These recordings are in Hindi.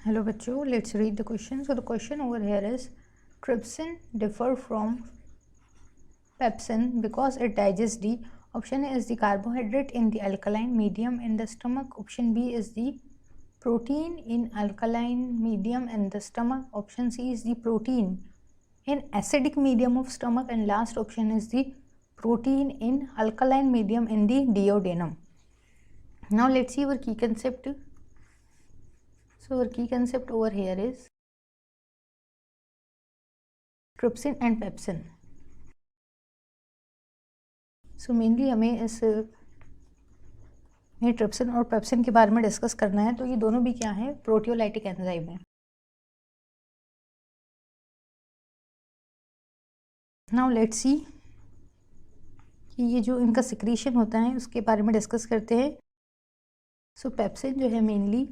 Hello bachcho, let's read the question. So the question over here is trypsin differ from pepsin because it digests the option A is the carbohydrate in the alkaline medium in the stomach, option B is the protein in alkaline medium in the stomach, option C is the protein in acidic medium of stomach, and last option is the protein in alkaline medium in the duodenum. Now let's see our key concept. So our key concept over here is trypsin and pepsin. So mainly हमें इस ट्रिप्सिन और पेप्सिन के बारे में डिस्कस करना है. तो ये दोनों भी क्या है, प्रोटियोलाइटिक एंजाइम है. नाउ लेट्स सी कि ये जो इनका सिक्रीशन होता है उसके बारे में डिस्कस करते हैं. सो पेप्सिन जो है मेनली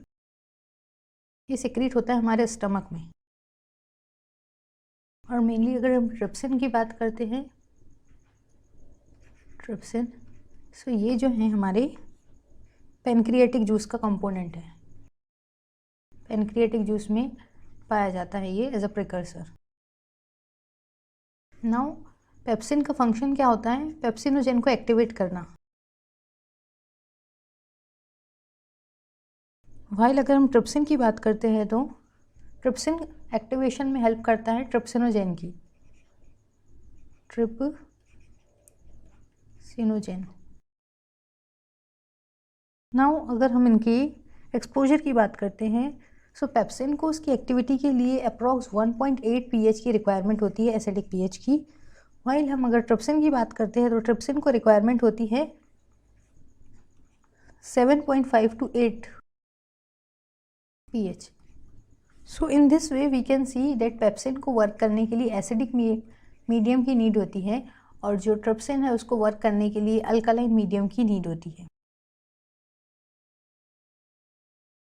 ये सिक्रीट होता है हमारे स्टमक में, और मेनली अगर हम ट्रिप्सिन की बात करते हैं, ट्रिप्सिन सो ये जो है हमारे पेनक्रिएटिक जूस का कंपोनेंट है. पेनक्रिएटिक जूस में पाया जाता है ये as a precursor. Now pepsin का फंक्शन क्या होता है, पेप्सिनोजेन को एक्टिवेट करना. वाइल अगर हम ट्रिप्सिन की बात करते हैं तो ट्रिप्सिन एक्टिवेशन में हेल्प करता है ट्रिप्सिनोजेन की. ट्रिप्सिनोजेन. नाउ अगर हम इनकी एक्सपोजर की बात करते हैं, सो पेप्सिन को उसकी एक्टिविटी के लिए अप्रॉक्स 1.8 pH की रिक्वायरमेंट होती है, एसिडिक pH की. वाइल हम अगर ट्रिप्सिन की बात करते हैं तो ट्रिप्सिन को रिक्वायरमेंट होती है 7.5 to 8 pH. So in this way we can see that pepsin को वर्क करने के लिए एसिडिक मीडियम की नीड होती है, और जो ट्रिप्सिन है उसको वर्क करने के लिए अल्कालाइन मीडियम की नीड होती है.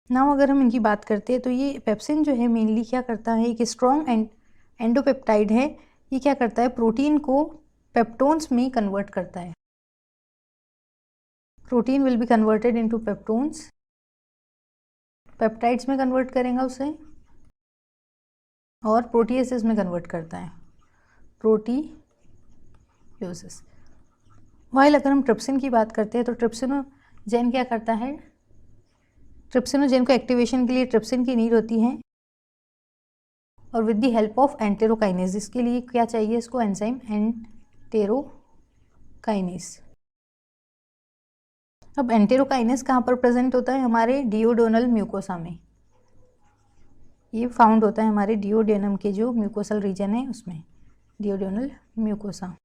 नाउ अगर हम इनकी बात करते हैं तो ये पेप्सिन जो है मेनली क्या करता है, एक स्ट्रॉन्ग एंडोपेप्टाइड है. ये क्या करता है, प्रोटीन को पेप्टोन्स में कन्वर्ट करता है. Protein will be converted into peptones, peptides में कन्वर्ट करेगा उसे, और प्रोटीएसेस में कन्वर्ट करता है, प्रोटीओसिस. वाइल अगर हम ट्रिप्सिन की बात करते हैं तो ट्रिप्सिनोजेन क्या करता है, ट्रिप्सिनोजेन को एक्टिवेशन के लिए ट्रिप्सिन की नीड होती है, और with the help of enterokinase. इसके लिए क्या चाहिए इसको, एंजाइम एंटेरोकाइनेज. अब एंटेरोकाइनेज कहाँ पर प्रेजेंट होता है, हमारे डिओडोनल म्यूकोसा में. ये फाउंड होता है हमारे डिओडेनम के जो म्यूकोसल रीजन है उसमें, डिओडोनल म्यूकोसा.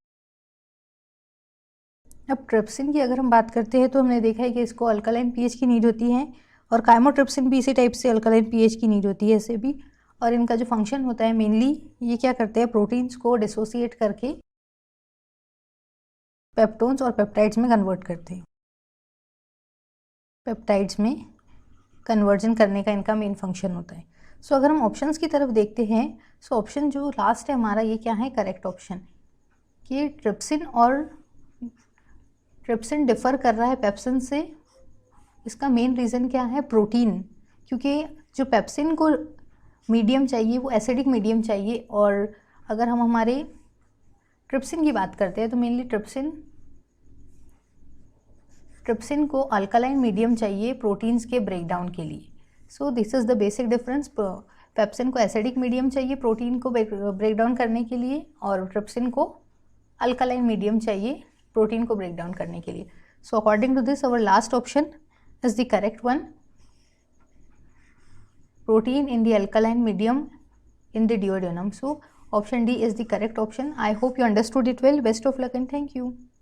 अब ट्रिप्सिन की अगर हम बात करते हैं तो हमने देखा है कि इसको अल्कालाइन पीएच की नीड होती है, और काइमोट्रिप्सिन भी इसी टाइप से अल्कालाइन पीएच की नीड होती है ऐसे भी. और इनका जो फंक्शन होता है मेनली ये क्या करते हैं, प्रोटीन्स को डिसोसिएट करके पेप्टोन्स और पेप्टाइड्स में कन्वर्ट करते हैं. पेप्टाइड्स में कन्वर्जन करने का इनका मेन फंक्शन होता है. सो अगर हम ऑप्शंस की तरफ देखते हैं, सो ऑप्शन जो लास्ट है हमारा ये क्या है, करेक्ट ऑप्शन, कि ट्रिप्सिन डिफर कर रहा है पेप्सिन से. इसका मेन रीज़न क्या है, प्रोटीन, क्योंकि जो पेप्सिन को मीडियम चाहिए वो एसिडिक मीडियम चाहिए, और अगर हम हमारे ट्रिप्सिन की बात करते हैं तो मेनली ट्रिप्सिन को अल्कालाइन मीडियम चाहिए प्रोटीन्स के ब्रेकडाउन के लिए. So this is the basic difference. Pepsin को एसिडिक मीडियम चाहिए प्रोटीन को ब्रेकडाउन करने के लिए, और ट्रिप्सिन को अल्कालाइन मीडियम चाहिए प्रोटीन को ब्रेकडाउन करने के लिए. So according to this our last option is the correct one, protein in the alkaline medium in the duodenum. So option D is the correct option. I hope you understood it well. Best of luck and thank you.